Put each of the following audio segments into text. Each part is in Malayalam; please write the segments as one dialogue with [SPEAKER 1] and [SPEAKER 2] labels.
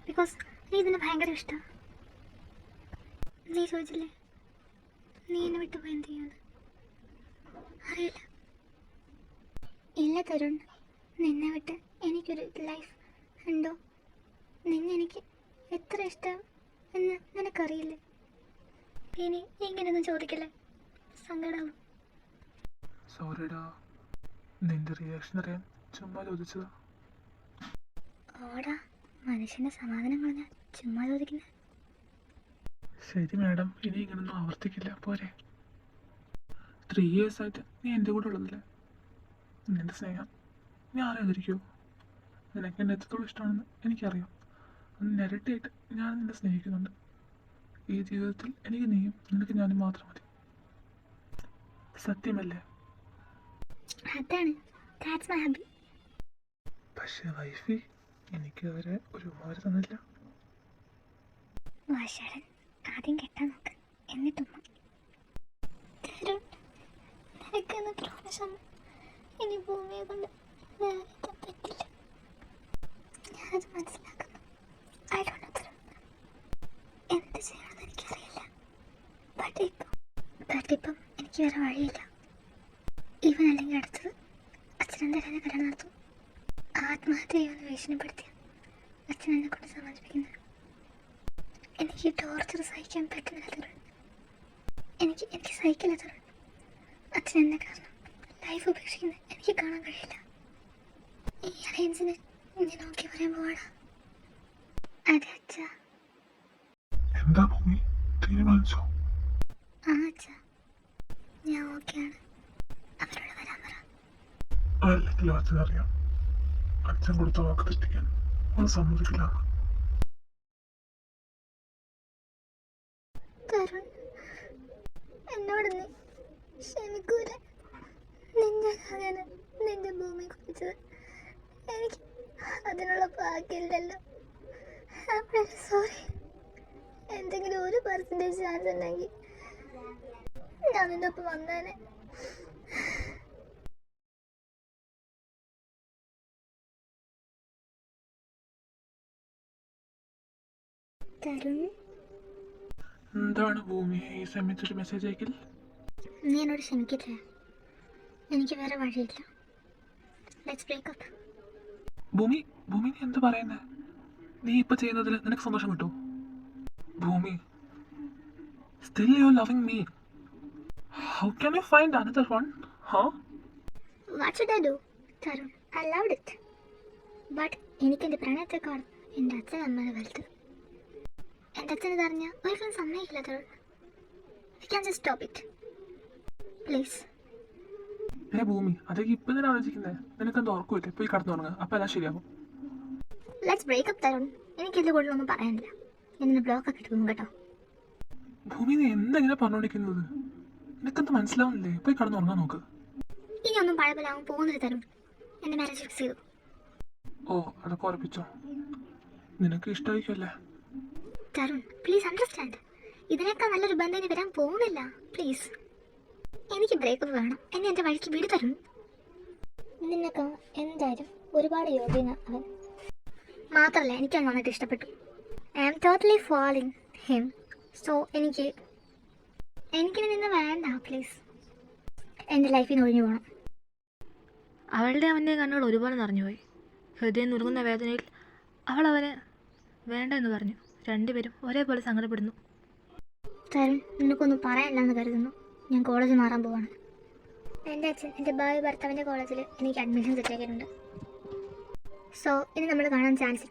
[SPEAKER 1] ബിക്കോസ് നീ ഇതിനെ ഭയങ്കര ഇഷ്ടമാണ്. നീ ചോദിച്ചില്ലേ നീ എന്നെ വിട്ടു പോയി എന്ത് ചെയ്യുന്നത്? അറിയില്ല. ഇല്ല തരുൺ, നിന്നെ വിട്ട് എനിക്കൊരു ലൈഫ് ഉണ്ടോ? നിന്നെ എനിക്ക് എത്ര ഇഷ്ടം എന്ന് നിനക്കറിയില്ലേ? ഇനി ഇങ്ങനെയൊന്നും ചോദിക്കില്ലേ, സങ്കടാവും.
[SPEAKER 2] സോറിടാ, നിന്റെ റിയാക്ഷൻ അറിയാൻ ചുമ്മാ ചോദിച്ചതാ.
[SPEAKER 1] ഓടാ, മനുഷ്യന്റെ സമാധാനം കളഞ്ഞാൽ ചുമ്മാ ചോദിക്കുന്നേ.
[SPEAKER 2] ശരി മാഡം, ഇനി ഇങ്ങനൊന്നും ആവർത്തിക്കില്ല, പോരെ? 3 years ആയിട്ട് നീ എൻ്റെ കൂടെ ഉള്ളതല്ലേ? നിന്റെ സ്നേഹം ഞാൻ അറിയാതിരിക്കുമോ? നിനക്ക് എന്നെ എത്രത്തോളം ഇഷ്ടമാണെന്ന് എനിക്കറിയാം. അന്ന് ഇരട്ടിയായിട്ട് ഞാൻ നിന്നെ സ്നേഹിക്കുന്നുണ്ട്. ഈ ജീവിതത്തിൽ എനിക്ക് നീയും നിനക്ക് ഞാനും മാത്രം മതി. സത്യമല്ലേ?
[SPEAKER 1] അതാണ്, that's my hobby.
[SPEAKER 2] പക്ഷേ വൈഫി എനിക്ക് അവരെ ഒരു ഉപഹാരം തന്നില്ല.
[SPEAKER 1] വാശാടൻ, ആദ്യം കെട്ടാൻ നോക്ക്, എന്നിട്ടുമ്മ. തരുൺ, നിനക്കെന്ന് പ്രാവശ്യം ഇനി ഭൂമിയെ കൊണ്ട് വേദനിക്കാൻ പറ്റില്ല. ഞാനത് മനസ്സിലാക്കുന്നു. ഐ ഡോണ്ട് നോ തരുൺ, എന്ത് ചെയ്യണമെന്ന് എനിക്കറിയില്ല. ബട്ട് ഇപ്പം എനിക്ക് വേറെ വഴിയില്ല. ഇവൻ അല്ലെങ്കിൽ അടുത്തത് അച്ഛനെന്താ എന്നെ കല്യാണം നടത്തും. ആത്മഹത്യ ചെയ്യുമെന്ന് ഭീഷണിപ്പെടുത്തിയ അച്ഛൻ എന്നെ കൊണ്ട് സമ്മതിപ്പിക്കുന്നത്. എനിക്ക് ടോർച്ചർ സഹിക്കാൻ പറ്റുന്നില്ല തരുൺ. എനിക്ക് സഹിക്കില്ല തരുൺ. അച്ഛൻ എന്നെ കാരണം ലൈഫ് ഉപേക്ഷിക്കുന്നത് എനിക്ക് കാണാൻ കഴിയില്ല. ഈ അലയൻസിന് ഞാൻ നോക്കി പറയാൻ പോവാടാ. അതെ അച്ഛ.
[SPEAKER 2] എന്താ ഭൂമി, തീരുമാനിച്ചോ?
[SPEAKER 1] ആ അച്ഛ, ഞാൻ ഓക്കെയാണ്. അവരോട് വരാൻ പറ.
[SPEAKER 2] അല്ലെങ്കിലും അച്ഛനറിയാം, അച്ഛൻ കൊടുത്ത വാക്ക് തെറ്റിക്കാൻ അവൾ സമ്മതിക്കില്ല.
[SPEAKER 1] തരുൺ, എന്നോട് നീ ക്ഷമിക്കൂല. നിന്റെ ഭൂമി കുറിച്ചത് എനിക്ക് അതിനുള്ള ഭാഗ്യമില്ലല്ലോ. സോറി. എന്തെങ്കിലും 1% ചാൻസ് ഉണ്ടെങ്കിൽ ഞാൻ നിന്റെ ഒപ്പം വന്നേനെ. തരുൺ,
[SPEAKER 2] എന്താണ് ഭൂമി ഈ സമയത്തൊരു മെസ്സേജ് അയക്കൽ?
[SPEAKER 1] നീ എന്നോട് ക്ഷമിക്കില്ലേ? എനിക്ക് വേറെ വഴിയില്ല. Let's break up.
[SPEAKER 2] ഭൂമി നീ എന്താ പറയുന്നത്? നീ ഇപ്പൊ ചെയ്യുന്നതിൽ നിനക്ക് സന്തോഷം കിട്ടുമോ? ഭൂമി, still you're loving me. How can you find another one? Huh?
[SPEAKER 1] What should I do? Tarun, I loved it. But എനിക്കെൻ്റെ പ്രണയത്തെക്കാൾ എൻ്റെ അച്ഛനമ്മനെ വലുത്. എൻ്റെ അച്ഛൻ ഇതറിഞ്ഞ ഒരിക്കലും സമ്മതിക്കില്ല Tarun. We can just stop it. Please.
[SPEAKER 2] ഭൂമി, അതൊക്കെ ഇപ്പൊ തന്നെ ആലോചിക്കുന്നത്. നിനക്കെന്ത് ഉറക്കമില്ലേ? പോയി കടന്നുറങ്ങുക, അപ്പൊ എല്ലാം ശരിയാകും.
[SPEAKER 1] Let's break up Tarun. എനിക്കിതിൽ കൂടുതലൊന്നും പറയാനില്ല. ഞാൻ ബ്ലോക്ക് ആക്കി ഇട്ടു കേട്ടോ.
[SPEAKER 2] ഭൂമി, നീ എന്തെങ്കിലും പറഞ്ഞോണ്ടിരിക്കുന്നത്? നിനക്കെന്ത് മനസ്സിലാവുന്നില്ലേ? പോയി കടന്നുറങ്ങാൻ നോക്ക്.
[SPEAKER 1] ഇനി ഒന്നും പഴയപോലാവും പോകുന്നില്ല തരുൺ. എൻ്റെ മാരേജ് ഫിക്സ് ചെയ്തു.
[SPEAKER 2] ഓ, അതൊക്കെ ഉറപ്പിച്ചോ? നിനക്ക് ഇഷ്ടമായിരിക്കുമല്ലേ?
[SPEAKER 1] Tarun, please understand. ഇതിനേക്കാൾ നല്ലൊരു ബന്ധം ഇനി വരാൻ പോകുന്നില്ല. പ്ലീസ്, എനിക്ക് ബ്രേക്കപ്പ് വേണം. എന്നെ എൻ്റെ വഴിക്ക് വിടു തരുൺ. നിന്നൊക്കെ എന്തായാലും ഒരുപാട് യോഗ്യന അവൻ. മാത്രമല്ല, എനിക്ക് അവൻ നന്നായിട്ട് ഇഷ്ടപ്പെട്ടു. I am totally falling him. So എനിക്കിനി നിന്നെ വേണ്ട. പ്ലീസ്, എൻ്റെ ലൈഫിൽ നിന്ന് ഒഴിഞ്ഞു പോകണം.
[SPEAKER 3] അവളുടെ അവൻ്റെ കണ്ണുകൾ ഒരുപോലെ നിറഞ്ഞുപോയി. ഹൃദയം നുറുങ്ങുന്ന വേദനയിൽ അവൾ അവന് വേണ്ട എന്ന് പറഞ്ഞു. രണ്ടുപേരും ഒരേപോലെ സങ്കടപ്പെടുന്നു.
[SPEAKER 1] തരുൺ, നിനക്കൊന്നും പറയാനില്ലെന്ന് കരുതുന്നു. ഞാൻ കോളേജ് മാറാൻ പോവാണ്. എൻ്റെ അച്ഛൻ എൻ്റെ ഭാവി ഭർത്താവിൻ്റെ കോളേജിൽ എനിക്ക് അഡ്മിഷൻ സെറ്റാക്കിയിട്ടുണ്ട്. സോ ഇനി നമ്മൾ കാണാൻ ചാൻസ്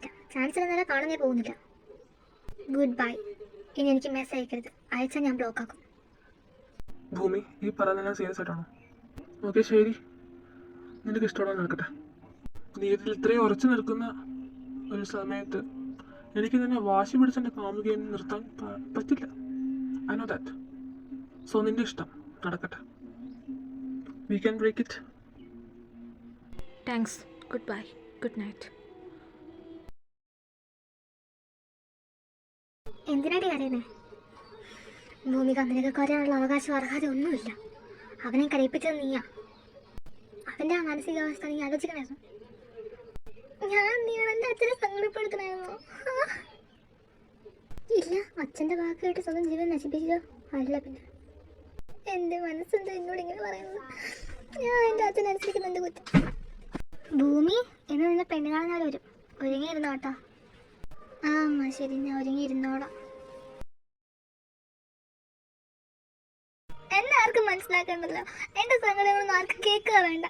[SPEAKER 1] ഇല്ലെന്നല്ല, കാണാനേ പോകുന്നില്ല. Good bye. ഇനി എനിക്ക് മെസ്സേജ് അയക്കരുത്. അയച്ചാൽ ഞാൻ ബ്ലോക്ക് ആക്കും.
[SPEAKER 2] ഭൂമി, ഈ പറയുന്നതെല്ലാം സീരിയസ് ആയിട്ടാണോ? ഓക്കെ, ശരി, നിനക്ക് ഇഷ്ടമുള്ള നടക്കട്ടെ. നീ ഇതിൽ ഇത്രയും ഉറച്ചു നിൽക്കുന്ന ഒരു സമയത്ത് എനിക്ക് തന്നെ വാശി പിടിച്ച് എൻ്റെ കാമുകയെ നിർത്താൻ പറ്റില്ല. I know that. സോ നിന്റെ ഇഷ്ടം നടക്കട്ടെ. We can break it.
[SPEAKER 3] Thanks. Goodbye. Good night.
[SPEAKER 1] എന്തിനാടി അറിയുന്നേ? ഭൂമിക, നിനക്ക് കരയാനുള്ള അവകാശം അർഹത ഒന്നുമില്ല. അവനെ കരയിപ്പിച്ചത് നീയാ. അവൻ്റെ ആ മാനസികാവസ്ഥ നീ ആലോചിക്കണമായിരുന്നു. ഞാൻ നീ എൻ്റെ അച്ഛനെ സങ്കടപ്പെടുത്തണമായിരുന്നു. അല്ല, അച്ഛൻ്റെ വാക്ക് കേട്ട് സ്വന്തം ജീവൻ നശിപ്പിച്ചോ? അല്ല പിന്നെ എൻ്റെ മനസ്സെന്താ എന്നോട് ഇങ്ങനെ പറയുന്നത്? ഞാൻ എൻ്റെ അച്ഛനനുസരിക്കുന്ന എൻ്റെ കുറ്റം. ഭൂമി എന്ന് നിന്ന പെണ്ണുകാണാൻ വരും. ഒരുങ്ങിയിരുന്നോ കേട്ടോ? ആ അമ്മ ശരി, ഞാൻ ഒരുങ്ങിയിരുന്നോളാം. എന്നെ ആർക്കും മനസ്സിലാക്കണ്ടല്ലോ. എൻ്റെ സങ്കടങ്ങളൊന്നും ആർക്കും കേൾക്കുക വേണ്ട.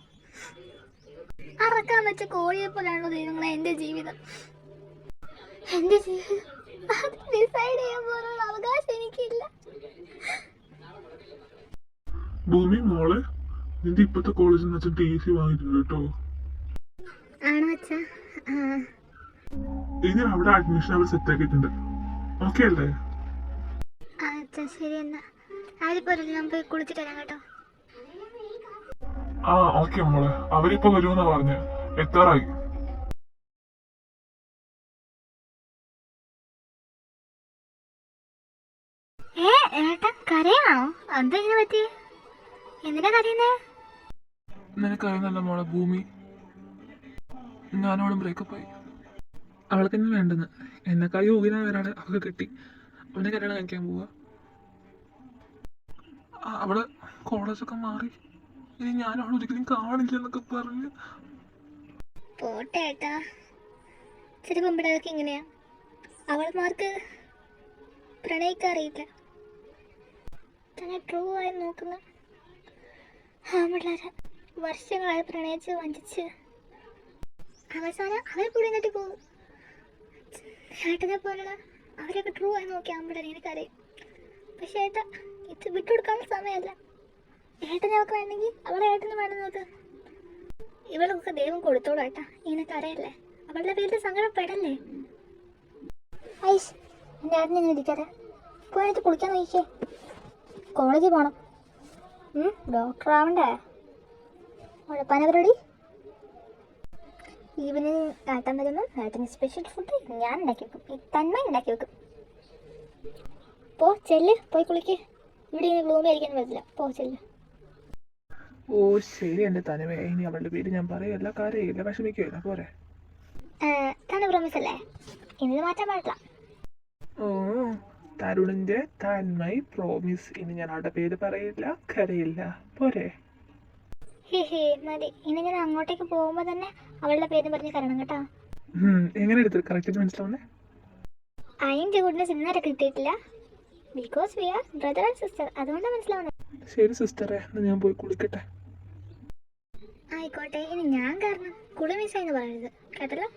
[SPEAKER 1] അറക്കാൻ വെച്ച കോഴിയെ പോലാണോ ദൈവങ്ങളെ എൻ്റെ ജീവിതം? എൻ്റെ ജീവിതം അത് ഡിസൈഡ് ചെയ്യാൻ പോലുള്ള അവകാശം എനിക്കില്ല.
[SPEAKER 2] ഭൂമി മോളെ, നിന്റെ ഇപ്പത്തെ കോളേജിൽ നിന്ന് അച്ഛൻ TC വാങ്ങിയിട്ടുണ്ട് കേട്ടോ.
[SPEAKER 1] ആണോ അച്ഛാ?
[SPEAKER 2] ഇനി അവിടെ അഡ്മിഷൻ അവർ സെറ്റ് ആക്കിയിട്ടുണ്ട്. ഓക്കെ അല്ലേ?
[SPEAKER 1] അച്ഛാ ശരി, എന്നാ അവരിപ്പോ ഞാൻ പോയി കുളിച്ചിട്ട് വരാം കേട്ടോ.
[SPEAKER 2] ആ ഓക്കെ മോളെ, അവരിപ്പോ വരുമെന്നാ പറഞ്ഞ. എത്താറായി.
[SPEAKER 1] ഏട്ടാ കരയാണോ? എന്താ ഇങ്ങനെ പറ്റിയേ? എന്തിനാ കരയുന്നേ?
[SPEAKER 2] നിനക്കറിയുന്നല്ല മോളെ, ഭൂമി ഞാനോടും ബ്രേക്കപ്പ് ആയി. അവൾക്ക് എന്നെ വേണ്ടെന്ന്. എന്നെക്കായി യോഗ്യനായ ഒരാളെ അവൾക്ക് കിട്ടി. അവനെ കല്യാണം കഴിക്കാൻ പോവാ. അവള് കോളേജൊക്കെ മാറി. ഇനി ഞാൻ അവൾ ഒരിക്കലും കാണില്ലെന്നൊക്കെ പറഞ്ഞ്.
[SPEAKER 1] പോട്ടെ ഏട്ടാ, ചില പെമ്പിടൊക്കെ ഇങ്ങനെയാ. അവൾമാർക്ക് പ്രണയിക്കാറിയില്ല. തന്നെ ട്രൂ ആയി നോക്കുന്ന പിള്ളേരെ വർഷങ്ങളായി പ്രണയിച്ച് വഞ്ചിച്ച് അവസാനം അവർ കൂടി എന്നിട്ട് പോകും. ഏട്ടനെ പോലുള്ള അവരൊക്കെ ട്രൂ ആയി നോക്കി ആമ്പിള്ളേരെ എനിക്കറിയും. പക്ഷെ ഏട്ടാ, ഇത് വിട്ടുകൊടുക്കാനുള്ള സമയമല്ല. ഏട്ടനെ അവൾക്ക് വേണമെങ്കിൽ അവളെ ഏട്ടന് വേണം നോക്ക്. ഇവളൊക്കെ ദൈവം കൊടുത്തോളൂ ഏട്ടാ. ഇങ്ങനെ കരയല്ലേ, അവളുടെ പേരിൽ സങ്കടപ്പെടല്ലേ. ഐസ്, എൻ്റെ ഏട്ടനെ ഇങ്ങനെ ഇരിക്കാതെ പോയിട്ട് കുളിക്കാൻ നോക്കിക്കേ. കോളേജിൽ പോകണം. ഡോക്ടർ ആവണ്ടേ? ഉഴപ്പാന പരിപാടി. ഈവനിങ് ഏട്ടൻ വരുമ്പോൾ ഏട്ടന് സ്പെഷ്യൽ ഫുഡ് ഞാൻ ഉണ്ടാക്കി വെക്കും. ഈ തന്മ ഉണ്ടാക്കി വെക്കും. പോ ചെല്ല്, പോയി കുളിക്ക്. ഇവിടെ ഇങ്ങനെ ബ്ലൂമി ആയിരിക്കാൻ പറ്റില്ല. പോ ചെല്ല്.
[SPEAKER 2] ഓ ശരി എൻ്റെ തനിമ. ഇനി അവളുടെ പേര് ഞാൻ പറയല്ല, കരയില്ല, വിഷമിക്കുകയില്ല. പോരെ?
[SPEAKER 1] തന്നെ പ്രോമിസ് അല്ലേ? ഇനി മാറ്റാൻ പാടില്ല.
[SPEAKER 2] ഓ തരുണിന്റെ തന്മൈ പ്രോമിസ്. ഇനി ഞാൻ അവളുടെ പേര് പറയില്ല, കരയില്ല. പോരെ?
[SPEAKER 1] ഹേ മതി. ഇനി ഞാൻ അങ്ങോട്ടേക്ക് പോകുമ്പോൾ തന്നെ അവളുടെ പേര് പറഞ്ഞ് കരണം കേട്ടോ.
[SPEAKER 2] എങ്ങനെ എടുത്തു കറക്റ്റ് മനസ്സിലാവുന്നേ?
[SPEAKER 1] അതിൻ്റെ ഗുഡ്നെസ് ഇന്നേരെ കിട്ടിയിട്ടില്ല. Because we are brother and sister. അതുകൊണ്ടാണ് മനസ്സിലാവുന്നത്.
[SPEAKER 2] ശരി സിസ്റ്ററെ, എന്നാ ഞാൻ പോയി കുളിക്കട്ടെ.
[SPEAKER 1] ആയിക്കോട്ടെ. ഇനി ഞാൻ കാരണം കുളി മിസ്സായിന്ന് പറയരുത് കേട്ടല്ലോ.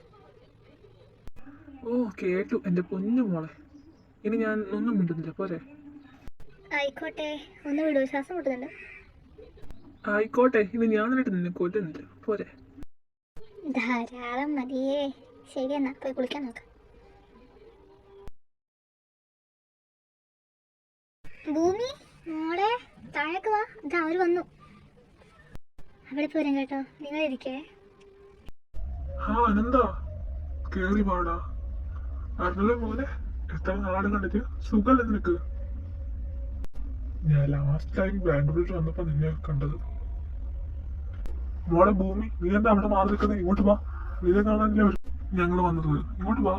[SPEAKER 2] ഓ കേട്ടു എൻ്റെ പൊന്നു മോളെ. ഇനി ഞാൻ ഒന്നും മിണ്ടുന്നില്ല. പോരെ?
[SPEAKER 1] ആയിക്കോട്ടെ. ഒന്ന് വിടൂ, ശ്വാസം മുട്ടുന്നുണ്ട്.
[SPEAKER 2] ആയിക്കോട്ടെ. ഇനി ഞാൻ നിന്നിട്ട് നിന്നെ കൊല്ലുന്നില്ല. പോരെ?
[SPEAKER 1] ധാരാളം മതിയേ. ശരി, എന്നാ പോയി കുളിക്കാൻ നോക്കാം. ഭൂമി മോളെ, താഴേക്ക് വാ. ഇതാ അവർ വന്നു. അവിടെ പോരാൻ കേട്ടോ. നിങ്ങൾ ഇരിക്കേ.
[SPEAKER 2] അനന്താ, കേറി പാടാ. അറിഞ്ഞല്ലോ മോനെ, എത്ര നാട് കണ്ടിട്ട് സുഖല്ലേ നിനക്ക്? ഞാൻ ലാസ്റ്റ് ടൈം ബാംഗ്ലൂരിൽ വന്നപ്പോ നിന്നെ കണ്ടത്. മോളെ ഭൂമി, നീ എന്താ അവിടെ മാറി നിൽക്കുന്നത്? ഇങ്ങോട്ട് വാ. നിന്നെ കാണാനല്ലേ ഞങ്ങൾ വന്നത്. ഇങ്ങോട്ട് വാ.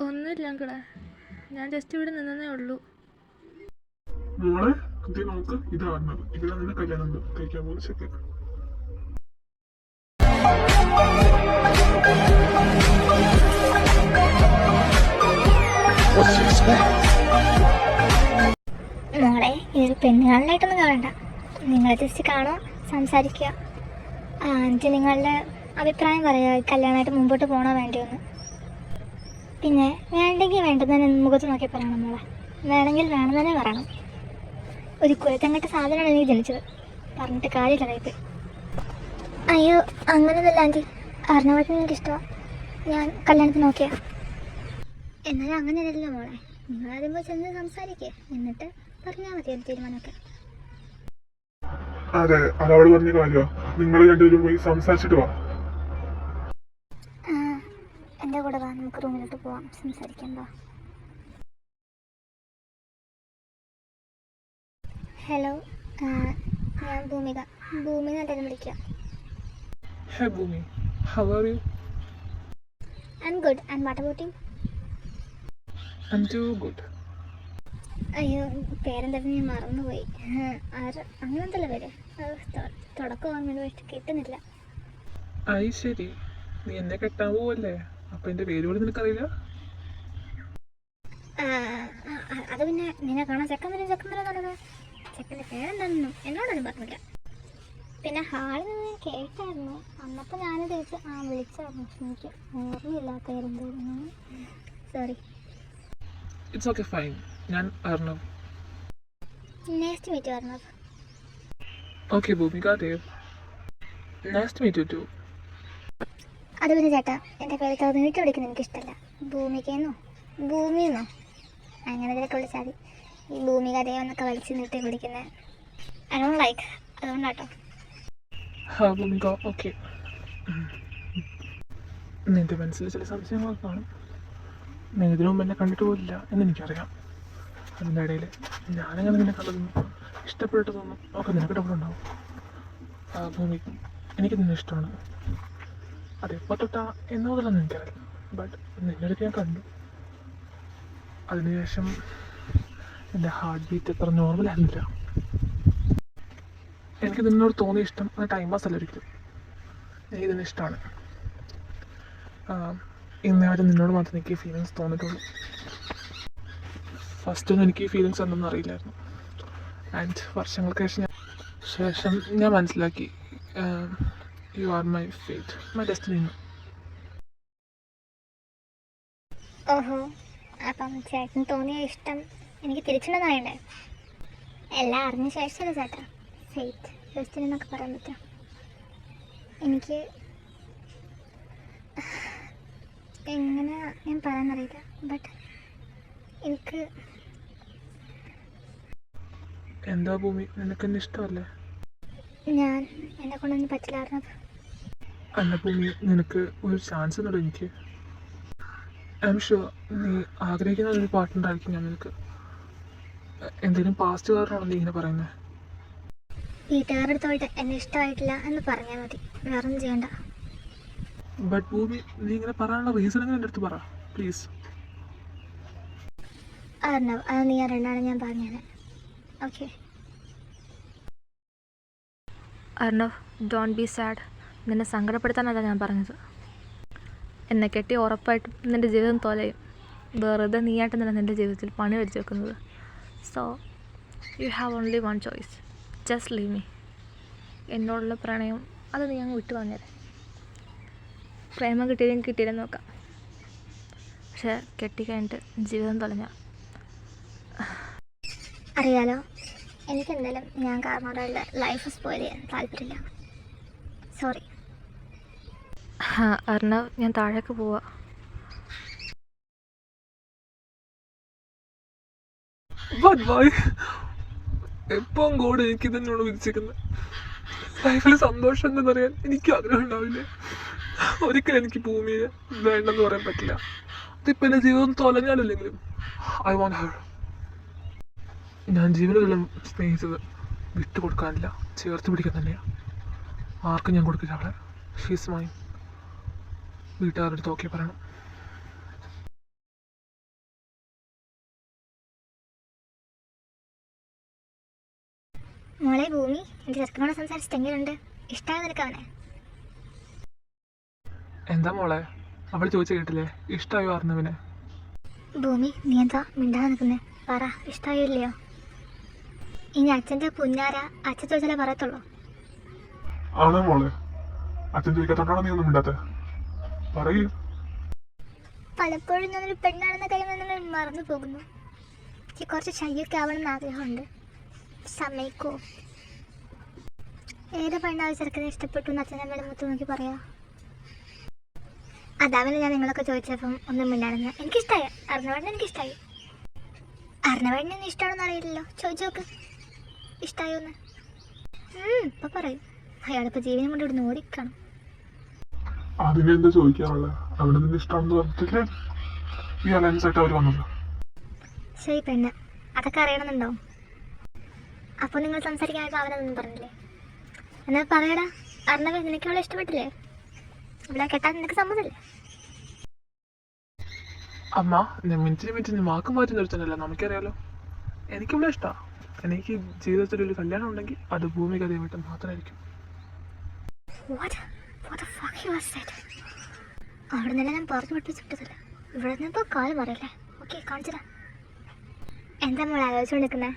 [SPEAKER 3] ഒന്നുമില്ല അങ്കിളെ, ഞാൻ ജസ്റ്റ് ഇവിടെ നിന്നേ ഉള്ളൂ.
[SPEAKER 2] മോളെ ഇത് നോക്ക്, ഇതാണ് ഇവിടെ നിന്നെ കല്യാണം കഴിക്കാൻ പോകുന്ന ചെക്കൻ.
[SPEAKER 1] മോളെ, ഇതൊരു പെണ്ണുകാണലായിട്ടൊന്നും കാണണ്ട. നിങ്ങളെ ജസ്റ്റ് കാണുക, സംസാരിക്കുക. എന്നിട്ട് നിങ്ങളുടെ അഭിപ്രായം പറയുക, കല്യാണമായിട്ട് മുമ്പോട്ട് പോകണോ വേണ്ടിയൊന്ന്. പിന്നെ വേണ്ടെങ്കിൽ വേണ്ടെന്ന് മുഖത്ത് നോക്കി പറയണം മോളെ. വേണമെങ്കിൽ വേണം തന്നെ പറയണം. ഒരു കുലത്തങ്ങട്ട സാധനമാണ് നീ ജനിച്ചത്. പറഞ്ഞിട്ട് കാര്യമില്ല കൈപ്പ്. അയ്യോ അങ്ങനെയൊന്നുമില്ല ആൻറ്റി. അറിഞ്ഞവർക്ക് എനിക്കിഷ്ടമാണ്. ഞാൻ കല്യാണത്തിന് നോക്കിയാ. എന്നാലും അങ്ങനെയല്ലല്ലോ മോളെ. നിങ്ങളാദ്യം പോയി ചെന്ന് സംസാരിക്കുക, എന്നിട്ട് പറഞ്ഞാൽ മതി ഒരു തീരുമാനമൊക്കെ.
[SPEAKER 2] അതെ, അതവള് പറഞ്ഞ കാര്യോ. നിങ്ങൾ രണ്ടുപേരും പോയി സംസാരിച്ചിട്ട് വാ.
[SPEAKER 1] എൻ്റെ കൂടെ വാ, നമുക്ക് റൂമിലോട്ട് പോവാം, സംസാരിക്കാം. വാ. ഹലോ, ഞാൻ ഭൂമിക. ഭൂമി നല്ലതെന്ന് വിളിക്കാം.
[SPEAKER 2] Hey Bhumi, how are you?
[SPEAKER 1] I'm good. And what about you?
[SPEAKER 2] I am too good.
[SPEAKER 1] അയ്യോ, പേരെന്തായിരുന്നു ഞാൻ മറന്നുപോയി. അങ്ങനത്തെ പേര് തുടക്കം ഓർമ്മ പക്ഷെ കിട്ടുന്നില്ല.
[SPEAKER 2] ഐ ശരി, നീ എന്നെ കെട്ടാൻ പോവല്ലേ? അപ്പം എൻ്റെ പേര് പോലും നിനക്കറിയില്ല?
[SPEAKER 1] അത് പിന്നെ നിന്നെ കാണാൻ ചെക്കൻ വരും എന്നുള്ളത് ചെക്കൻ്റെ പേരെന്താണെന്നും എന്നോടൊന്നും പറഞ്ഞില്ല. പിന്നെ ഹാളിൽ നിന്ന് കേട്ടായിരുന്നു. അന്നപ്പോൾ ഞാൻ തിരിച്ച് വിളിച്ചായിരുന്നു. പക്ഷെ എനിക്ക് ഓർമ്മയില്ല പേരെന്തായിരുന്നു. സോറി.
[SPEAKER 2] It's okay, fine. ഞാൻ Arnav.
[SPEAKER 1] Nice to meet you Arnav.
[SPEAKER 2] Okay Bhoomika Dev, nice to meet you too.
[SPEAKER 1] അത് പിന്നെ ചേട്ടാ, എൻ്റെ പേര് നീട്ടി വിളിക്കുന്നത് എനിക്കിഷ്ടമല്ല. ഭൂമികയെന്നോ ഭൂമിയെന്നോ അങ്ങനെ ഇതിലൊക്കെ വിളിച്ചാൽ മതി. ഈ ഭൂമിക ദേവ് എന്നൊക്കെ വലിച്ച് നീട്ടി വിളിക്കുന്നത് ഐ ഡോണ്ട് ലൈക്ക്. അതുകൊണ്ടാട്ടോ.
[SPEAKER 2] ഹാ ഭൂമിക, ഓക്കെ. നിൻ്റെ മനസ്സിൽ ചില സംശയങ്ങളൊക്കെ കാണും. നീ ഇതിനു മുമ്പ് എന്നെ കണ്ടിട്ട് പോലില്ല എന്നെനിക്കറിയാം. അതിൻ്റെ ഇടയിൽ ഞാനങ്ങനെ നിന്നെ കണ്ടതൊന്നും ഇഷ്ടപ്പെട്ടതൊന്നും ഒക്കെ നിനക്ക് ഡബിൾ ഉണ്ടാവും. ഭൂമി, എനിക്ക് നിന്നെ ഇഷ്ടമാണ്. അതെപ്പോൾ തൊട്ടാ എന്ന് മുതലൊന്നും എനിക്കറിയില്ല. ബട്ട് നിന്നെടുത്ത് ഞാൻ കണ്ടു. അതിനുശേഷം എൻ്റെ ഹാർട്ട് ബീറ്റ് അത്ര നോർമലായിരുന്നില്ല. എനിക്ക് നിന്നോട് തോന്നിയ ഇഷ്ടം അത് ടൈം പാസ് അല്ല ഒരിക്കലും. എനിക്ക് ഇതിനെ ഇഷ്ടമാണ്. ഇന്നേ വരെ നിന്നോട് മാത്രമേ എനിക്ക് ഈ ഫീലിങ്സ് തോന്നിയിട്ടുള്ളൂ. ഫസ്റ്റൊന്നും എനിക്ക് ഈ ഫീലിങ്സ് എന്തൊന്നും അറിയില്ലായിരുന്നു. ആൻഡ് വർഷങ്ങൾക്ക് ശേഷം ഞാൻ മനസ്സിലാക്കി you are my fate, my destiny.
[SPEAKER 1] ഓഹോ, അപ്പം ചേട്ടന് തോന്നിയ ഇഷ്ടം എനിക്ക് തിരിച്ചുണ്ടെന്നായണ്ടേ? എല്ലാം അറിഞ്ഞ ശേഷമല്ലേ ചേട്ടാ ഫേറ്റ് ഡെസ്റ്റിനി എന്നൊക്കെ പറയാൻ പറ്റും. എനിക്ക് എങ്ങനെ ഞാൻ പറയാനറിയില്ല. ബട്ട് എനിക്ക്
[SPEAKER 2] എന്താ ഭൂമി, നിനക്കെന്നെ ഇഷ്ടമല്ലേ?
[SPEAKER 1] ഞാൻ എന്നെ കൊണ്ടൊന്നും പറ്റില്ലായിരുന്നത്.
[SPEAKER 2] അല്ല ഭൂമി, നിനക്ക് ഒരു ചാൻസ് ഉണ്ടോ എനിക്ക്? ഐ എം ഷുവർ നീ ആഗ്രഹിക്കുന്ന ഒരു പാർട്ട്ണർ ആയിരിക്കും ഞാൻ നിനക്ക്. എന്തെങ്കിലും പാസ്റ്റ് കാരണമാണോ നീ ഇങ്ങനെ പറയുന്നത്?
[SPEAKER 1] വീട്ടുകാരുടെ അടുത്ത് പോയിട്ട് എന്നെ ഇഷ്ടമായിട്ടില്ല എന്ന് പറഞ്ഞാൽ മതി, വേറൊന്നും ചെയ്യണ്ട.
[SPEAKER 2] ബട്ട് ഭൂമി, നീ ഇങ്ങനെ പറയാനുള്ള റീസൺ എങ്ങനെ എൻ്റെ അടുത്ത് പറ പ്ലീസ്.
[SPEAKER 1] അർണവ്, അത് നീ രണ്ടാണ് ഞാൻ പറഞ്ഞത്. Okay
[SPEAKER 3] Arnav, don't be sad. നിന്നെ സങ്കടപ്പെടുത്താനല്ല ഞാൻ പറഞ്ഞത്. എന്നെ കെട്ടി ഉറപ്പായിട്ടും നിൻ്റെ ജീവിതം തോലയും. വെറുതെ നീയായിട്ട് തന്നെ നിൻ്റെ ജീവിതത്തിൽ പണി വലിച്ചു വെക്കുന്നത്. So you have only one choice, just leave me. എന്നോടുള്ള പ്രണയം അത് നീ അങ്ങ് വിട്ടു പറഞ്ഞേരെ. പ്രേമം കിട്ടിയില്ലെങ്കിൽ കിട്ടിയില്ലെന്ന് നോക്കാം. പക്ഷേ കെട്ടിക്കഴിഞ്ഞിട്ട് ജീവിതം തൊലഞ്ഞ
[SPEAKER 1] അറിയാലോ, എനിക്കെന്തായാലും ഞാൻ കാരണം ഒരാളുടെ ലൈഫ് സ്പോയിൽ ചെയ്യാൻ താല്പര്യമില്ല. സോറി.
[SPEAKER 3] അർണവ്, ഞാൻ താഴേക്ക് പോവാ.
[SPEAKER 2] എപ്പം കൂടെ എനിക്ക് തന്നെയാണ് വിധിച്ചിരിക്കുന്നത്. ലൈഫിൽ സന്തോഷം എന്താണെന്നറിയാൻ എനിക്ക് ആഗ്രഹം ഉണ്ടാവില്ലേ? ഒരിക്കലും എനിക്ക് ഭൂമിയെ വേണ്ടെന്ന് പറയാൻ പറ്റില്ല. അതിപ്പോൾ എൻ്റെ ജീവിതം തൊലഞ്ഞാലല്ലെങ്കിലും ഐ വാണ്ട് ഹർ. ഞാൻ ജീവനെല്ലാം സ്നേഹിച്ചത് വിട്ടുകൊടുക്കാനില്ല, ചേർത്ത് പിടിക്കാൻ തന്നെയാണ്. ആർക്കും ഞാൻ കൊടുക്കില്ല അവളെ. She's mine. വീട്ടുകാരുടെ അടുത്ത് ഓക്കെ പറയണം.
[SPEAKER 1] മോളെ ഭൂമി, എൻ്റെ ചെറുക്കനോട് സംസാരിച്ചിട്ടെങ്ങനെയുണ്ട്? ഇഷ്ടമായി നിനക്ക് അവനെ?
[SPEAKER 2] എന്താ മോളെ, അവൾ ചോദിച്ചു കേട്ടില്ലേ? ഇഷ്ടമായോ അർണവിനെ?
[SPEAKER 1] ഭൂമി, നീ എന്താ മിണ്ടാതെ നിൽക്കുന്നേ? പറ, ഇഷ്ടമായോ ഇല്ലയോ? ഇനി അച്ഛൻ്റെ പുന്നാര അച്ഛൻ ചോദിച്ചാലേ പറയത്തുള്ളൂ.
[SPEAKER 4] ആണോ മോളെ? അച്ഛൻ ചോദിക്കാത്തോണ്ടാണോ നീ ഒന്നും മിണ്ടാത്തെ? പറയൂ.
[SPEAKER 1] പലപ്പോഴും ഞാനൊരു പെണ്ണാണെന്ന കാര്യം നിങ്ങൾ മറന്നു പോകുന്നു. എനിക്ക് കുറച്ച് ശയ്യൊക്കെ ആവണമെന്ന് ആഗ്രഹമുണ്ട്. സമ്മതിക്കോ? ഏത് പെണ്ണാവ് ചെറുക്കനെ ഇഷ്ടപ്പെട്ടു എന്ന് അച്ഛനെ മേലെ മുത്ത് നോക്കി പറയാ? അതാവില്ല ഞാൻ നിങ്ങളൊക്കെ ചോദിച്ചപ്പം ഒന്നും മിണ്ടാണെന്ന്. എനിക്കിഷ്ടമായി അർണവേട്ടനെ. എനിക്കിഷ്ടമായി. അർണവേട്ടനെ ഒന്നും ഇഷ്ടമാണെന്ന് അറിയില്ലല്ലോ, ചോദിച്ചു നോക്ക് ഇഷ്ടമായോന്ന്. ഇപ്പം പറയും. അയാളിപ്പോൾ ജീവനം കൊണ്ട് ഇവിടുന്ന് ഓടിക്കണം.
[SPEAKER 4] അതിനെന്താ ചോദിക്കാറുള്ളത്? അവിടെ നിന്ന് ഇഷ്ടമാണെന്ന് പറഞ്ഞിട്ടില്ലേ ഈ അലയൻസ് ആയിട്ട് അവർ വന്നത്?
[SPEAKER 1] ശരി പെണ്ണ്, അതൊക്കെ അറിയണമെന്നുണ്ടോ? അപ്പോൾ നിങ്ങൾ സംസാരിക്കാനായിട്ട് അവനൊന്നും പറഞ്ഞില്ലേ? എന്നാൽ പറയടാ അർണവേ, നിനക്ക് അവളെ ഇഷ്ടപ്പെട്ടില്ലേ? ഇവിടെ കെട്ടാൻ നിനക്ക് സമ്മതല്ലേ?
[SPEAKER 2] അമ്മ മിനിറ്റിന് വാക്ക് മാറ്റി നിർത്തുന്നില്ല, നമുക്കറിയാലോ. എനിക്കിവിടെ ഇഷ്ടമാണ്. എനിക്ക് ജീവിതത്തിൽ ഒരു കല്യാണം ഉണ്ടെങ്കിൽ അത് ഭൂമിക ദേവിട്ട് മാത്രമായിരിക്കും.
[SPEAKER 1] അവിടെ നിന്നല്ല ഞാൻ പറഞ്ഞു പഠിപ്പിച്ചിട്ടതല്ല. ഇവിടെ നിന്നിപ്പോൾ കാല് പറയല്ലേ. ഓക്കെ, കാണിച്ചതാ. എന്താ മോൾ ആലോചിച്ചുകൊണ്ടിരിക്കുന്നത്?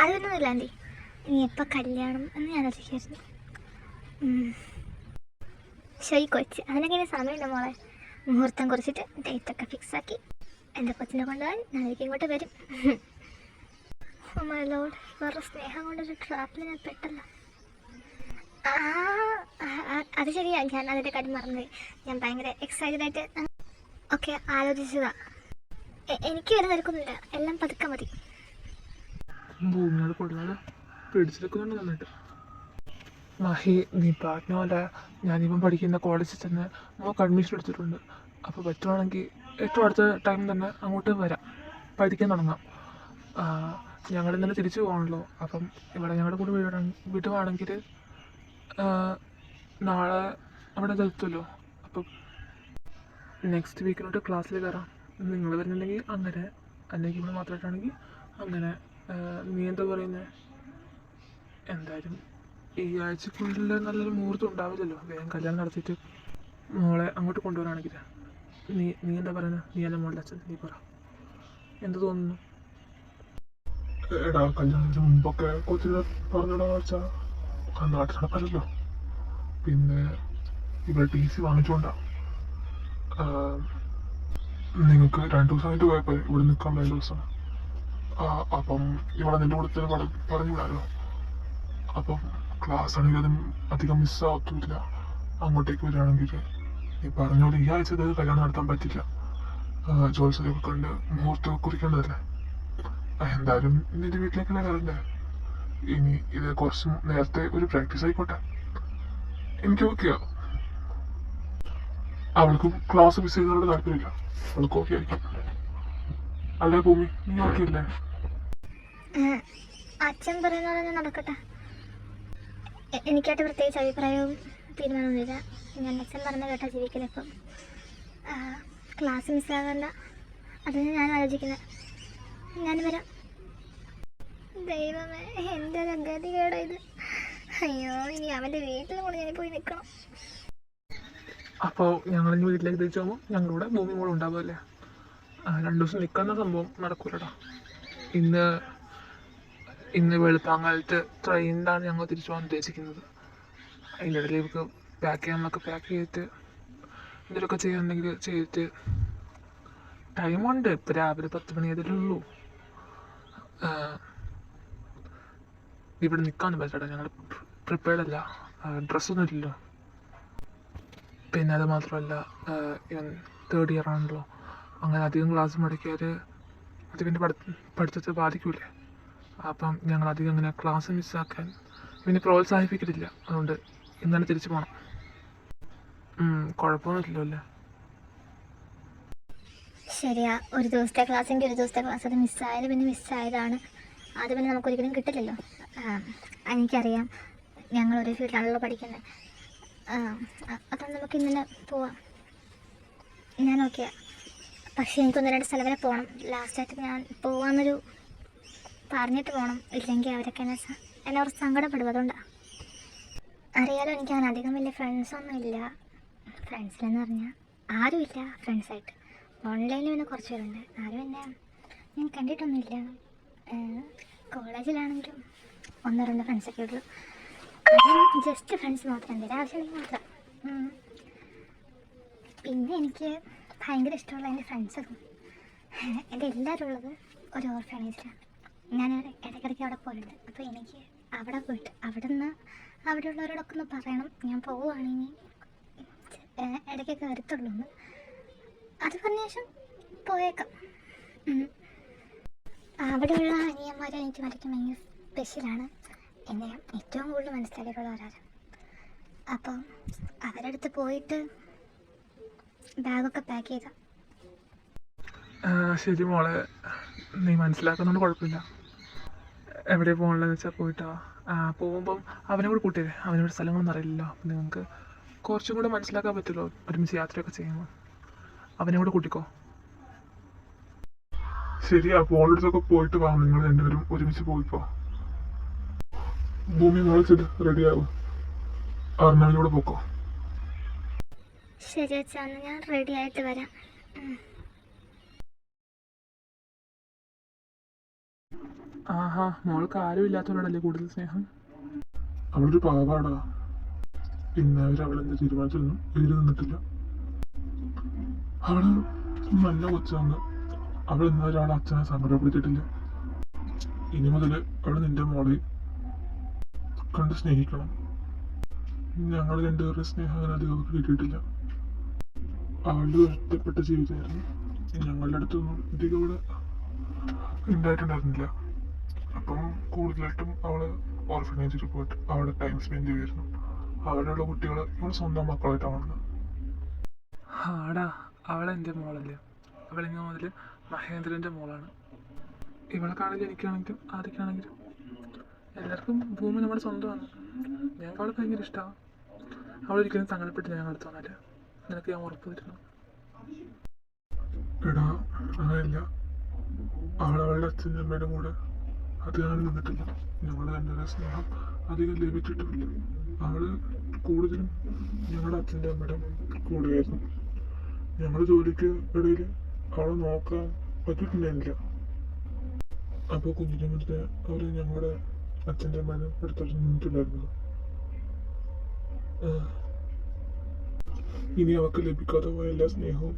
[SPEAKER 1] അതൊന്നുമില്ല ആൻറ്റി. ഇനി എപ്പോൾ കല്യാണം എന്ന് ഞാൻ ആലോചിക്കായിരുന്നു. ശരി കൊച്ച്, അതിനൊക്കെ ഇനി സമയമുണ്ട് മോളെ. മുഹൂർത്തം കുറിച്ചിട്ട് ഡേറ്റൊക്കെ ഫിക്സാക്കി എൻ്റെ കൊച്ചിനെ കൊണ്ടുപോകാൻ ഞാനേക്ക് ഇങ്ങോട്ട് വരും. മൈ ലോർഡ്, വേറെ സ്നേഹം കൊണ്ടൊരു ട്രാപ്പിൽ ഞാൻ പെട്ടല്ലോ. അത് ശരിയാ, ഞാൻ അതിൻ്റെ കാര്യം മറന്നുപോയി. ഞാൻ ഭയങ്കര എക്സൈറ്റഡ് ആയിട്ട് ഒക്കെ ആലോചിച്ചതാ. എനിക്ക് വരെ നിൽക്കുന്നില്ല, എല്ലാം പതുക്കെ മതി.
[SPEAKER 2] ഭൂമിയോട് കൊള്ളാതെ പിടിച്ചെടുക്കുന്നുണ്ട് നന്നായിട്ട്. മഹി, നീ പറഞ്ഞ പോലെ ഞാനിപ്പം പഠിക്കുന്ന കോളേജിൽ തന്നെ നമുക്ക് അഡ്മിഷൻ എടുത്തിട്ടുണ്ട്. അപ്പോൾ പറ്റുവാണെങ്കിൽ ഏറ്റവും അടുത്ത ടൈം തന്നെ അങ്ങോട്ട് വരാം, പഠിക്കാൻ തുടങ്ങാം. ഞങ്ങൾ ഇന്നലെ തിരിച്ചു പോകണല്ലോ. അപ്പം ഇവിടെ ഞങ്ങളുടെ കൂടെ വിടുവാണെങ്കിൽ നാളെ അവിടെ എത്തുമല്ലോ. അപ്പം നെക്സ്റ്റ് വീക്കിലോട്ട് ക്ലാസ്സിൽ കയറാം. നിങ്ങൾ വരുന്നുണ്ടെങ്കിൽ അങ്ങനെ, അല്ലെങ്കിൽ ഇവിടെ മാത്രമായിട്ടാണെങ്കിൽ അങ്ങനെ. നീ എന്താ പറയുന്നത്? എന്തായാലും ഈ ആഴ്ചക്കുള്ളിൽ നല്ലൊരു മുഹൂർത്തം ഉണ്ടാവില്ലല്ലോ. വേഗം കല്യാണം നടത്തിയിട്ട് മോളെ അങ്ങോട്ട് കൊണ്ടുവരാണെങ്കിൽ. നീ എന്താ പറയുന്നത്? നീ അല്ല മോളുടെ അച്ഛൻ, നീ പറ, എന്ത് തോന്നുന്നു?
[SPEAKER 4] എടാ, കല്യാണത്തിന് മുമ്പൊക്കെ കൊച്ചിനെ പറഞ്ഞിടാന്ന് വെച്ചാൽ നാട്ടിൽ നടക്കാമല്ലോ. പിന്നെ ഇവിടെ TC വാങ്ങിച്ചുകൊണ്ടാ. നിങ്ങൾക്ക് 2 ദിവസമായിട്ട് പോയപ്പോൾ ഇവിടെ നിൽക്കാൻ 2 ദിവസം. അപ്പം ഇവിടെ നിന്റെ കൂടെ തന്നെ പറഞ്ഞു വിടാമല്ലോ. അപ്പം ക്ലാസ് ആണെങ്കിൽ അതും അധികം മിസ്സാകത്തില്ല. അങ്ങോട്ടേക്ക് വരികയാണെങ്കിൽ നീ പറഞ്ഞ പോലെ ഈ ആഴ്ച കല്യാണം നടത്താൻ പറ്റില്ല. ജോത്സ്യതൊക്കെ കണ്ട് മുഹൂർത്തം കുറിക്കേണ്ടതല്ലേ. എന്തായാലും നിന്റെ വീട്ടിലേക്കല്ലേ വരണ്ടേ. ഇനി ഇത് കുറച്ച് നേരത്തെ ഒരു പ്രാക്ടീസ് ആയിക്കോട്ടെ. എനിക്ക് ഓക്കെയാ. അവൾക്ക് ക്ലാസ് മിസ് ചെയ്യുന്നതോട് താല്പര്യമില്ല. അവൾക്ക് ഓക്കെ ആയിരിക്കും. അല്ലേ ഭൂമി, നീ ഓക്കെ അല്ലേ?
[SPEAKER 1] അച്ഛൻ പറയുന്ന പോലെ നടക്കട്ടെ. എനിക്കായിട്ട് പ്രത്യേകിച്ച് അഭിപ്രായവും തീരുമാനമൊന്നുമില്ല. ഞാൻ അച്ഛൻ പറഞ്ഞ കേട്ടാ ജീവിക്കില്ല. ഇപ്പം ക്ലാസ് മിസ്സാകണ്ട, അതിന് ഞാൻ ആലോചിക്കുന്നത്. ഞാൻ വരാം. ദൈവമേ, എൻ്റെ ഒരു ഗതികേടാ ഇത്. അയ്യോ, ഇനി അവൻ്റെ വീട്ടിലും കൂടെ ഞാൻ പോയി നിൽക്കണം.
[SPEAKER 2] അപ്പോൾ ഞങ്ങളിനി വീട്ടിലേക്ക് തിരിച്ചു പോകുമ്പോൾ ഞങ്ങളുടെ ഭൂമി കൂടെ ഉണ്ടാവുമല്ലേ. 2 ദിവസം നിൽക്കുന്ന സംഭവം നടക്കൂലടാ. ഇന്ന് വെളുപ്പാങ്കാലത്ത് ട്രെയിനിലാണ് ഞങ്ങൾ തിരിച്ചു പോകാൻ ഉദ്ദേശിക്കുന്നത്. അതിൻ്റെ ഇടയിൽ ഇവർക്ക് പാക്ക് ചെയ്തിട്ട് എന്തെങ്കിലുമൊക്കെ ചെയ്യാനുണ്ടെങ്കിൽ ചെയ്തിട്ട് ടൈമുണ്ട്. ഇപ്പം രാവിലെ 10 മണി ആയതല്ലേ. ഇവിടെ നിൽക്കാമെന്ന് പറ്റാ, ഞങ്ങൾ പ്രിപ്പയർഡ് അല്ല, ഡ്രസ്സൊന്നും ഇല്ലല്ലോ. പിന്നെ അത് മാത്രമല്ല, ഇവൻ 3rd ഇയർ ആണല്ലോ. അങ്ങനെ അധികം ക്ലാസ് മുടക്കിയാൽ അത് പിന്നെ പഠിത്തത്തെ ബാധിക്കൂലേ. അപ്പം ഞങ്ങൾ അധികം അങ്ങനെ ക്ലാസ് മിസ്സാക്കാൻ പിന്നെ പ്രോത്സാഹിപ്പിക്കത്തില്ല. അതുകൊണ്ട് ഇന്നലെ തിരിച്ചു പോകണം. കുഴപ്പമൊന്നുമില്ലല്ലോ അല്ലേ?
[SPEAKER 1] ശരിയാ, ഒരു ദിവസത്തെ ക്ലാസ്സെങ്കിൽ ഒരു ദിവസത്തെ ക്ലാസ് അത് മിസ്സായത് പിന്നെ മിസ്സായതാണ്. അത് പിന്നെ നമുക്കൊരിക്കലും കിട്ടില്ലല്ലോ. എനിക്കറിയാം, ഞങ്ങൾ ഒരു ഫീൽഡിലാണല്ലോ പഠിക്കുന്നത്. അപ്പം നമുക്ക് ഇന്നലെ പോവാം. ഞാൻ ഓക്കെ. പക്ഷേ എനിക്ക് 1-2 സ്ഥലം വരെ പോകണം. ലാസ്റ്റായിട്ട് ഞാൻ പോകാമെന്നൊരു പറഞ്ഞിട്ട് പോകണം. ഇല്ലെങ്കിൽ അവരൊക്കെ എന്നെ കുറച്ച് സങ്കടപ്പെടും. അതുകൊണ്ടാണ്. അറിയാലോ, എനിക്ക് അങ്ങനെ അധികം വലിയ ഫ്രണ്ട്സൊന്നും ഇല്ല. ഫ്രണ്ട്സിലെന്ന് പറഞ്ഞാൽ ആരുമില്ല ഫ്രണ്ട്സായിട്ട്. ഓൺലൈനിൽ പിന്നെ കുറച്ച് പേരുണ്ട്. ആരും എന്നെ ഞാൻ കണ്ടിട്ടൊന്നുമില്ല. കോളേജിലാണെങ്കിലും 1-2 ഫ്രണ്ട്സൊക്കെ ഉള്ളൂ. അതും ജസ്റ്റ് ഫ്രണ്ട്സ് മാത്രം, എന്തെങ്കിലും ആവശ്യമുണ്ടെങ്കിൽ മാത്രം. പിന്നെ എനിക്ക് ഭയങ്കര ഇഷ്ടമുള്ള എൻ്റെ ഫ്രണ്ട്സൊക്കെ എൻ്റെ എല്ലാവരും ഉള്ളത് ഒരു ഓർഫനേജിലാണ്. ഞാൻ ഇടയ്ക്കിടയ്ക്ക് അവിടെ പോയിട്ടുണ്ട്. അപ്പോൾ എനിക്ക് അവിടെ പോയിട്ട് അവിടെയുള്ളവരോടൊക്കെ ഒന്ന് പറയണം, ഞാൻ പോവുകയാണെങ്കിൽ ഇടയ്ക്കൊക്കെ വരത്തുള്ളൂ എന്ന്. അത് പറഞ്ഞ ശേഷം പോയേക്കാം. അവിടെയുള്ള അനിയന്മാരെ എനിക്ക് വരയ്ക്കാൻ ഭയങ്കര സ്പെഷ്യലാണ്. എന്നെ ഏറ്റവും കൂടുതൽ മനസ്സിലാക്കിയിട്ടുള്ളവരാണ്. അപ്പം അവരടുത്ത് പോയിട്ട് ബാഗൊക്കെ പാക്ക് ചെയ്ത.
[SPEAKER 2] ശരി മോളെ, നീ മനസ്സിലാക്കുന്നതുകൊണ്ട് കുഴപ്പമില്ല. എവിടെ പോകണമെന്ന് വെച്ചാൽ പോയിട്ടാ. പോകുമ്പം അവനെ കൂടെ കൂട്ടിയേ. അവനോട് സ്ഥലങ്ങളൊന്നും അറിയില്ലല്ലോ. അപ്പം നിങ്ങൾക്ക് കുറച്ചും കൂടെ മനസ്സിലാക്കാൻ പറ്റുമല്ലോ ഒരുമിച്ച് യാത്രയൊക്കെ ചെയ്യുമ്പോൾ. അവനെ കൂടെ കൂട്ടിക്കോ.
[SPEAKER 4] ശരി, ആ പോളിടത്തൊക്കെ പോയിട്ട് വാ. നിങ്ങൾ രണ്ടുപേരും ഒരുമിച്ച് പോയിപ്പോ. ഭൂമി നാളെ ചെന്ന് റെഡിയാവും. അർണവിനോട് പോക്കോ.
[SPEAKER 1] ശരി അച്ഛാ, ഞാൻ റെഡി ആയിട്ട് വരാം.
[SPEAKER 2] ആഹാ, മോൾക്ക് ആരും ഇല്ലാത്തവരോടല്ലേ കൂടുതൽ സ്നേഹം?
[SPEAKER 4] അവളൊരു പാവാടാ. പിന്നെ അവളെന്ത് തീരുമാനിച്ചൊന്നും എഴുതി നിന്നിട്ടില്ല. അവള് നല്ല കൊച്ചാണ്. അവൾ ഇന്നൊരു അവളെ അച്ഛനെ സങ്കടപ്പെടുത്തിയിട്ടില്ല. ഇനി മുതൽ അവള് നിന്റെ മോളെ കണ്ട് സ്നേഹിക്കണം. ഞങ്ങൾ രണ്ടുപേരുടെ സ്നേഹം അങ്ങനെ അധികം അവൾക്ക് കിട്ടിയിട്ടില്ല. അവളുടെ ഒറ്റപ്പെട്ട ജീവിതമായിരുന്നു. ഞങ്ങളുടെ അടുത്തൊന്നും അധികം ഇവിടെ ഉണ്ടായിട്ടുണ്ടായിരുന്നില്ല. അപ്പം കൂടുതലായിട്ടും അവള് ഓർഫനേജിൽ പോയിട്ട് അവിടെ ടൈം സ്പെൻഡ് ചെയ്യുമായിരുന്നു. അവിടെയുള്ള കുട്ടികളെ ഇവൾ സ്വന്തം മക്കളായിട്ടാണ് കാണുന്നത്.
[SPEAKER 2] ആടാ, അവളെൻ്റെ മോളല്ലേ. അവളിങ്ങനെ മുതൽ മഹേന്ദ്രൻ്റെ മോളാണ്. ഇവൾക്കാണെങ്കിലും എനിക്കാണെങ്കിലും ആർക്കാണെങ്കിലും എല്ലാവർക്കും ഭൂമി നമ്മുടെ സ്വന്തമാണ്. ഞങ്ങൾക്ക് അവളെ ഭയങ്കര ഇഷ്ടമാണ്. അവളൊരിക്കലും സങ്കടപ്പെട്ട് ഞാൻ അടുത്തോന്നല്ല. നിനക്ക് ഞാൻ ഉറപ്പ് തരുന്നു.
[SPEAKER 4] എടാ, അങ്ങനെയല്ല. അവളുടെ അച്ഛൻ്റെ അമ്മയുടെ കൂടെ അധികം നിന്നിട്ടില്ല. ഞങ്ങളുടെ രണ്ടുപേരുടെ സ്നേഹം അധികം ലഭിച്ചിട്ടുമില്ല. അവള് കൂടുതലും ഞങ്ങളുടെ അച്ഛൻ്റെ അമ്മയുടെ കൂടെയായിരുന്നു. ഞങ്ങളുടെ ജോലിക്ക് ഇടയിൽ അവളെ നോക്കാൻ പറ്റിയിട്ടുണ്ടായിരുന്നില്ല. അപ്പോൾ കുഞ്ഞിനെ മുതൽ അവർ ഞങ്ങളുടെ അച്ഛൻ്റെ അമ്മേനെ അടുത്തോട്ട് നിന്നിട്ടുണ്ടായിരുന്നത്. ഇനി അവൾക്ക് ലഭിക്കാതെ പോയ എല്ലാ സ്നേഹവും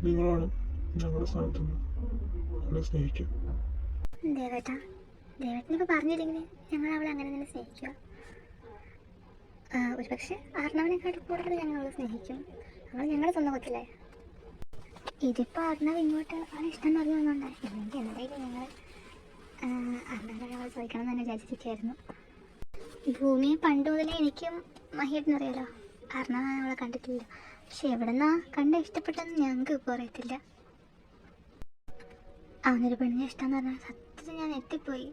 [SPEAKER 4] നിങ്ങളാണ് ഞങ്ങളുടെ സ്ഥാനത്ത് നിന്ന് അവളെ സ്നേഹിക്കുക.
[SPEAKER 1] ദേവേട്ടനിപ്പോൾ പറഞ്ഞില്ലെങ്കിൽ ഞങ്ങൾ അവളെ അങ്ങനെ തന്നെ സ്നേഹിക്കുക. ഒരു പക്ഷേ അർണവിനെക്കാട്ടും കൂടുതൽ ഞങ്ങൾ അവളെ സ്നേഹിക്കും. അവൾ ഞങ്ങളുടെ സ്വന്തം കൊച്ചല്ലേ. ഇതിപ്പോൾ അർണവ് ഇങ്ങോട്ട് അവളെ ഇഷ്ടം പറഞ്ഞു വന്നുകൊണ്ടാണ്. അല്ലെങ്കിൽ എന്തായാലും ഞങ്ങൾ അർണവിനെ അവൾ ചോദിക്കണം എന്ന് തന്നെ വിചാരിച്ചിരിക്കുകയായിരുന്നു. ഭൂമിയെ പണ്ട് മുതലേ എനിക്കും മഹിയേട്ടനറിയാലോ. അർണവ് അവളെ കണ്ടിട്ടില്ല. പക്ഷെ എവിടെ നിന്നാ കണ്ട ഇഷ്ടപ്പെട്ടെന്ന് ഞങ്ങൾക്ക് ഇപ്പോൾ അറിയത്തില്ല. അവനൊരു പെണ്ണിനെ ഇഷ്ടമെന്ന് പറഞ്ഞാൽ സത്യത്തിൽ ഞാൻ എത്തിപ്പോയി.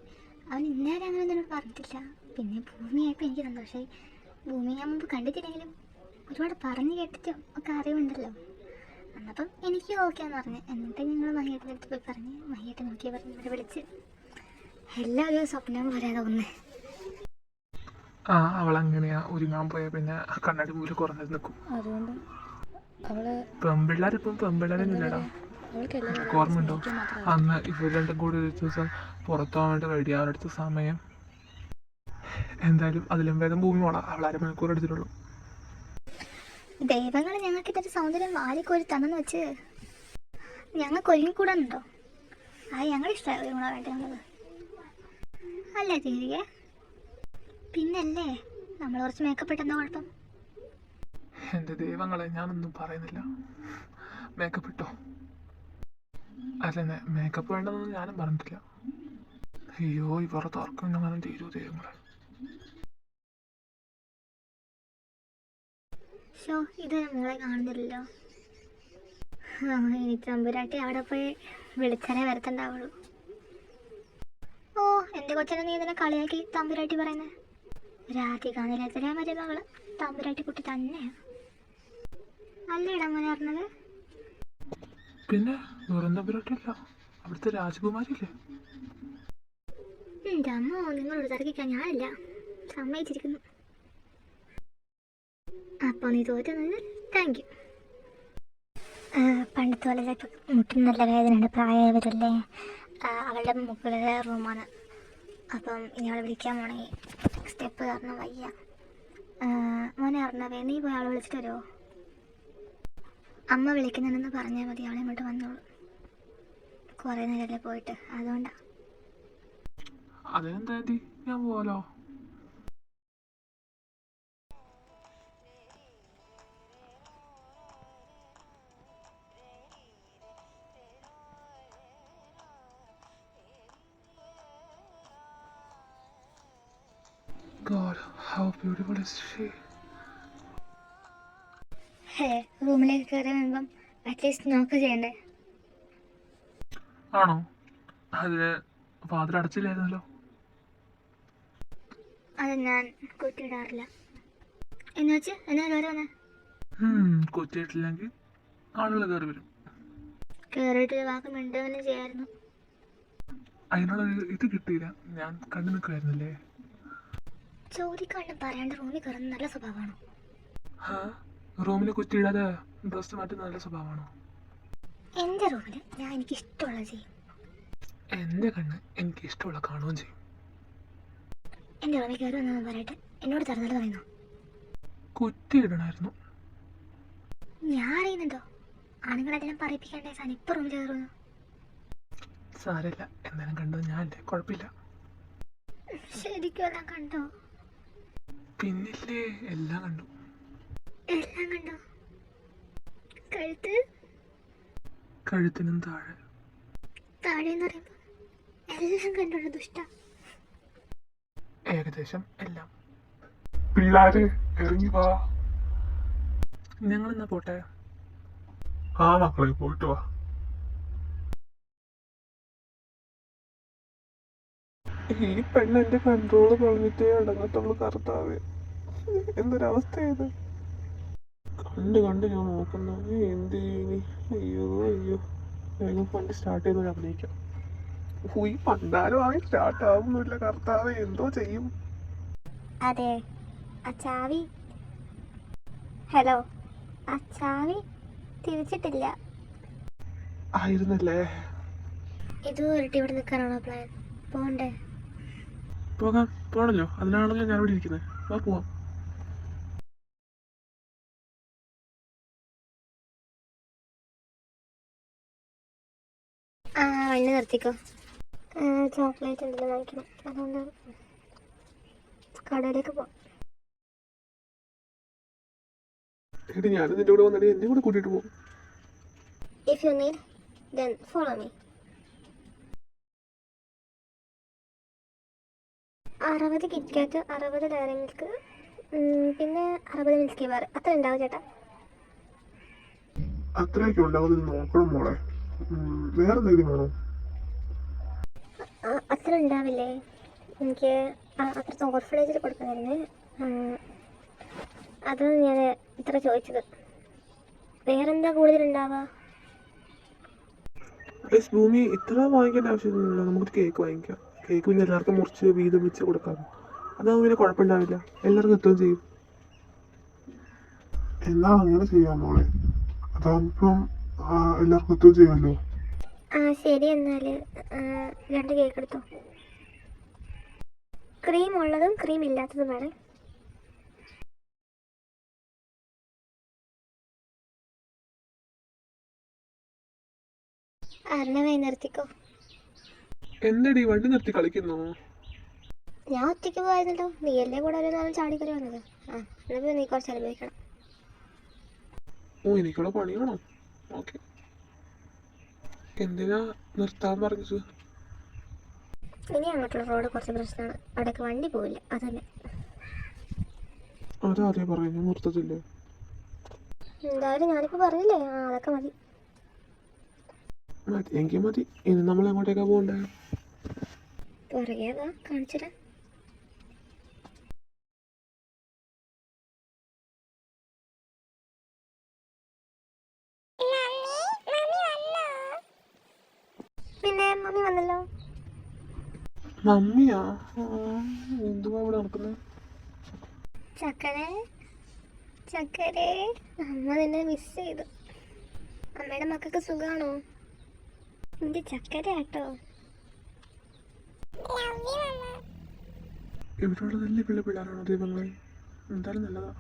[SPEAKER 1] അവൻ ഇന്നേരെ അങ്ങനെ ഒന്നും പറഞ്ഞിട്ടില്ല. പിന്നെ ഭൂമിയായപ്പോൾ എനിക്ക് സന്തോഷമായി. ഭൂമി ഞാൻ മുമ്പ് കണ്ടിട്ടില്ലെങ്കിലും ഒരുപാട് പറഞ്ഞു കേട്ടിട്ടും ഒക്കെ അറിവുണ്ടല്ലോ. എന്നപ്പം എനിക്ക് ഓക്കെയാന്ന് പറഞ്ഞു. എന്നിട്ട് ഞങ്ങൾ മഹിയേട്ടൻ്റെ അടുത്ത് പോയി പറഞ്ഞ് മഹിയേട്ടൻ നോക്കിയാൽ പറഞ്ഞ് ഇവിടെ വിളിച്ച് എല്ലാം ഒരു സ്വപ്നം പോലെ തോന്നുന്നേ.
[SPEAKER 2] ആ, അവളങ്ങനെയാ. ഒരുങ്ങാൻ പോയാൽ പിന്നെ കണ്ണാടി മൂലം കുറഞ്ഞത് നിൽക്കും.
[SPEAKER 3] അതുകൊണ്ട് അവള്
[SPEAKER 2] പെമ്പിള്ളേരിപ്പം പെമ്പിള്ളേരൊന്നുമില്ലടാ. ഓർമ്മയുണ്ടോ അന്ന് ഇവർ രണ്ടും കൂടി ഒരു ദിവസം പുറത്തു പോകാൻ വേണ്ടി റെഡി ആവാനെടുത്ത സമയം? എന്തായാലും അതിലും വേഗം ഭൂമി പോണ. അവൾ അരമണിക്കൂർ എടുത്തിട്ടുള്ളൂ.
[SPEAKER 1] ദൈവങ്ങൾ ഞങ്ങൾക്ക് ഇതൊരു സൗന്ദര്യം വാരിക്കോരി തന്നെന്ന് വെച്ച് ഞങ്ങൾക്ക് ഒരുങ്ങിക്കൂടാനുണ്ടോ? ഞങ്ങൾ ഇഷ്ടമായി ഒരുങ്ങണ വേണ്ടത് അല്ലേ തിരികെ? പിന്നല്ലേ നമ്മൾ കുറച്ച് മേക്കപ്പ് ഇട്ടെന്താ കുഴപ്പം?
[SPEAKER 2] എൻ്റെ ദൈവങ്ങളെ, ഞാനൊന്നും പറയുന്നില്ല. മേക്കപ്പ് ഇട്ടോ? അല്ലെന്നെ, മേക്കപ്പ് വേണ്ടെന്നൊന്നും ഞാനും പറഞ്ഞിട്ടില്ല. അയ്യോ, ഇവരുടെ തുറക്കം ഞങ്ങളും തീരൂ ദൈവങ്ങളെ.
[SPEAKER 1] ഷോ, ഇത് മോളെ കാണുന്നില്ലല്ലോ. ഇനി തമ്പുരാട്ടി അവിടെ പോയി വിളിച്ചാലേ വരത്തുണ്ടാവുള്ളൂ. ഓ, എൻ്റെ കൊച്ചനെ നീ ഇതിനെ കളിയാക്കി തമ്പുരാട്ടി പറയുന്നത്? രാധികാനിലെത്തിയ മരുമകള് തമ്പുരാട്ടി കുട്ടി തന്നെയാണ് അല്ലേടാ മോനെ പറഞ്ഞത്?
[SPEAKER 2] പിന്നെ വെറും തമ്പുരാട്ടിയല്ല, അവിടുത്തെ രാജകുമാരില്ലേ?
[SPEAKER 1] എൻ്റെ അമ്മോ, നിങ്ങളോട് തർക്കിക്കാൻ ഞാനില്ല. സമ്മതിച്ചിരിക്കുന്നു. അപ്പോൾ നീ തോറ്റുന്നത് താങ്ക് യു. പണ്ടത്തെ പോലെ ഇപ്പം മുട്ടിന് നല്ല വേദനയുണ്ട്. പ്രായമായവരല്ലേ. അവളുടെ മുകളിലെ റൂമാണ്. അപ്പം ഇനി അവളെ വിളിക്കാൻ പോണെങ്കിൽ സ്റ്റെപ്പ് കാരണം വയ്യ. മോനെ അറിഞ്ഞവേ, നീ പോയി അവളെ വിളിച്ചിട്ട് വരുമോ? അമ്മ വിളിക്കുന്നുണ്ടെന്ന് പറഞ്ഞാൽ മതി, അവളെ ഇങ്ങോട്ട് വന്നോളൂ. കുറേ നേരമല്ലേ പോയിട്ട്, അതുകൊണ്ടാണ്.
[SPEAKER 2] അതെന്താ ഞാൻ പോവാലോ? God, how beautiful is she?
[SPEAKER 1] റൂമിലേക്ക് കയറി വരുമ്പം അറ്റ്ലീസ്റ്റ് നോക്ക് ചെയ്യണ്ടേ?
[SPEAKER 2] ആണോ? അതിന് വാതിൽ അടച്ചില്ലായിരുന്നല്ലോ.
[SPEAKER 1] അത് ഞാൻ കുറ്റിയിടാറില്ല. എന്ന് വെച്ച് എന്നാ കയറി വന്നേ?
[SPEAKER 2] കുറ്റിയിട്ടില്ലെങ്കിൽ ആളുകൾ കയറി വരും.
[SPEAKER 1] കയറിയിട്ട് വാക്ക് മിണ്ടുകയും ചെയ്യായിരുന്നു.
[SPEAKER 2] അതിനുള്ള ഇത് കിട്ടിയില്ല. ഞാൻ കണ്ടു നിൽക്കുമായിരുന്നില്ലേ.
[SPEAKER 1] ചോദിക്കാണ്ട് പറയാണ്ട് റൂമിൽ കയറുന്ന നല്ല സ്വഭാവമാണോ?
[SPEAKER 2] ഹാ, റൂമിൽ കുറ്റിയിടാതെ ഡ്രസ്സ് മാറ്റുന്ന നല്ല സ്വഭാവമാണോ?
[SPEAKER 1] എൻ്റെ റൂമിൽ ഞാൻ എനിക്ക് ഇഷ്ടമുള്ളത് ചെയ്യും.
[SPEAKER 2] എൻ്റെ കണ്ണ് എനിക്ക് ഇഷ്ടമുള്ള കാണുകയും ചെയ്യും.
[SPEAKER 1] എൻ്റെ റൂമിൽ കയറി വന്നതെന്ന് പറയട്ടെ, എന്നോട് തറുതല പറയുന്നു.
[SPEAKER 2] കുറ്റിയിടണമായിരുന്നു.
[SPEAKER 1] ഞാൻ അറിയുന്നുണ്ടോ ആണുങ്ങളെല്ലാം പറയിപ്പിക്കേണ്ടേ സാധനം ഇപ്പം റൂമിൽ കയറുന്നു.
[SPEAKER 2] സാരമില്ല, എന്തായാലും കണ്ടത് ഞാനല്ലേ, കുഴപ്പമില്ല.
[SPEAKER 1] ശരിക്കും എല്ലാം കണ്ടോ?
[SPEAKER 2] പിന്നില്ലേ, എല്ലാം കണ്ടു.
[SPEAKER 1] എല്ലാം കണ്ടോ?
[SPEAKER 2] കഴുത്തിനും താഴെ
[SPEAKER 1] താഴെന്ന് പറയുമ്പോൾ എല്ലാം കണ്ടോണ്ട് ദുഷ്ട.
[SPEAKER 2] ഏകദേശം എല്ലാം.
[SPEAKER 4] പിള്ളാരെ ഇറങ്ങി വാ.
[SPEAKER 2] ഞങ്ങളെന്നാ പോട്ടെ.
[SPEAKER 4] ആ മക്കളെ പോയിട്ട് വാ.
[SPEAKER 2] ഈ പെണ്ണ് എന്റെ കൺട്രോള് കളഞ്ഞിട്ടേ അടങ്ങത്തുള്ളൂ. കർത്താവേ, എന്തൊരവസ്ഥയത്. കണ്ട് ഞാൻ നോക്കുന്നു. എന്ത് ചെയ്യണി? അയ്യോ വേഗം പണ്ട് സ്റ്റാർട്ട് ചെയ്ത് അഭിനയിക്കാം. ഈ പണ്ടാലും ആയി സ്റ്റാർട്ട് ആവുന്നില്ല. കർത്താവേ, എന്തോ ചെയ്യും.
[SPEAKER 1] അതെ, ആ ചാവി. ഹലോ, ആ ചാവി തിരിച്ചിട്ടില്ല.
[SPEAKER 2] ആയിരുന്നല്ലേ.
[SPEAKER 1] ഇത് ഉരുട്ടി ഇവിടെ നിൽക്കാനാണോ പ്ലാൻ? പോണ്ടേ?
[SPEAKER 2] പോണല്ലോ. അതിനാണല്ലോ ഞാൻ ഇവിടെ ഇരിക്കുന്നത്. വാ പോവാം.
[SPEAKER 1] വണ്ടി നിർത്തിക്കോ. ചോക്ലേറ്റ് ഉണ്ടല്ലോ വാങ്ങിക്കണം, അതുകൊണ്ട് കടയിലേക്ക് പോവാം.
[SPEAKER 2] എടി, ഞാനും നിന്റെ കൂടെ വന്നിട്ട് എന്നെ കൂടെ കൂട്ടിയിട്ട് പോകും.
[SPEAKER 1] If you need, then follow me. 60 KitKat, 60 Dairy Milk, പിന്നെ 60 മിൽക്കി ബാർ. അത്ര ഉണ്ടാവും ചേട്ടാ?
[SPEAKER 4] അത്രയൊക്കെ ഉണ്ടാവും, നോക്കണം മോളെ. വേറെ എന്തെങ്കിലും വേണോ?
[SPEAKER 1] അത്ര ഉണ്ടാവില്ലേ? എനിക്ക് അത്രത്തെ ഓർഫനേജിൽ കൊടുക്കണമായിരുന്നേ. അതാണ് ഞാൻ ഇത്ര ചോദിച്ചത്. വേറെന്താ കൂടുതലുണ്ടാവുക?
[SPEAKER 2] ഭൂമി, ഇത്ര വാങ്ങിക്കേണ്ട ആവശ്യമില്ല. നമുക്ക് കേക്ക് വാങ്ങിക്കാം. കേക്ക് പിന്നെ എല്ലാവർക്കും മുറിച്ച് വീതം വെച്ച് കൊടുക്കാം. അതാവും പിന്നെ കുഴപ്പമുണ്ടാവില്ല. എല്ലാവർക്കും എത്തുകയും ചെയ്യും.
[SPEAKER 4] എന്നാ അങ്ങനെ ചെയ്യാം മോളെ. അതാകുമ്പം എല്ലാവർക്കും എത്തുകയും ചെയ്യുമല്ലോ.
[SPEAKER 1] ശരി, എന്നാൽ 2 കേക്ക് എടുത്തോ. ക്രീം ഉള്ളതും ക്രീം ഇല്ലാത്തതും വേണം. അരണമായി നിർത്തിക്കോ.
[SPEAKER 2] എന്തടി വണ്ടി നിർത്തി കളിക്കുന്നു?
[SPEAKER 1] ഞാൻ ഒറ്റയ്ക്ക് പോയിരുന്നല്ലോ. നീയല്ലേ കൂടെ ഒരു നാളും ചാടിക്കറി വന്നത്. എന്നിട്ട് നീ കുറച്ച് അനുഭവിക്കണം.
[SPEAKER 2] എനിക്കുള്ള പണിയാണോ? ഓക്കെ. എന്തിനാ നിർത്താൻ പറഞ്ഞത്?
[SPEAKER 1] ഇനി അങ്ങോട്ടുള്ള റോഡ് കുറച്ച് പ്രശ്നമാണ്. അവിടേക്ക് വണ്ടി പോവില്ല, അതല്ലേ.
[SPEAKER 2] അതാദ്യം പറഞ്ഞു, നിർത്തത്തില്ലേ?
[SPEAKER 1] എന്തായാലും ഞാനിപ്പോൾ പറഞ്ഞില്ലേ, അതൊക്കെ മതി.
[SPEAKER 2] എങ്കിൽ മതി. ഇനി നമ്മൾ എങ്ങോട്ടേക്കാ പോകണ്ടേ?
[SPEAKER 1] പുറകെ വാ, കാണിച്ചുതരാം. പിന്നെ മമ്മി വന്നല്ലോ.
[SPEAKER 2] മമ്മിയാ? എന്തുവാ ഇവിടെ നടക്കുന്നത്?
[SPEAKER 1] ചക്കരേ, അമ്മ നിന്നെ മിസ് ചെയ്തു. അമ്മയുടെ മക്കൾക്ക് സുഖമാണോ? എന്റെ ചക്കര കേട്ടോ.
[SPEAKER 2] ഇവിടെയുള്ള വലിയ പിള്ളേരാണോ ദൈവങ്ങളെ? എന്തായാലും നല്ലതാ.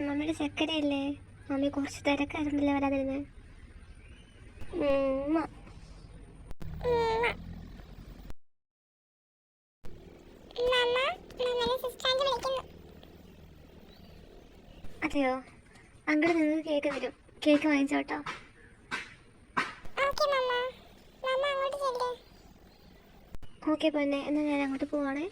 [SPEAKER 1] മമ്മിയുടെ ചക്കരയല്ലേ? മമ്മി കുറച്ച് തിരക്കായിരുന്നില്ല വരാതിരുന്നത്. അതെയോ? അങ്ങോട്ട് നിന്ന് കേക്ക് തരും. കേക്ക് വാങ്ങിച്ചോട്ടോ. ഓക്കെ പൊന്നെ, എന്നാൽ ഞാൻ അങ്ങോട്ട് പോവാണേ.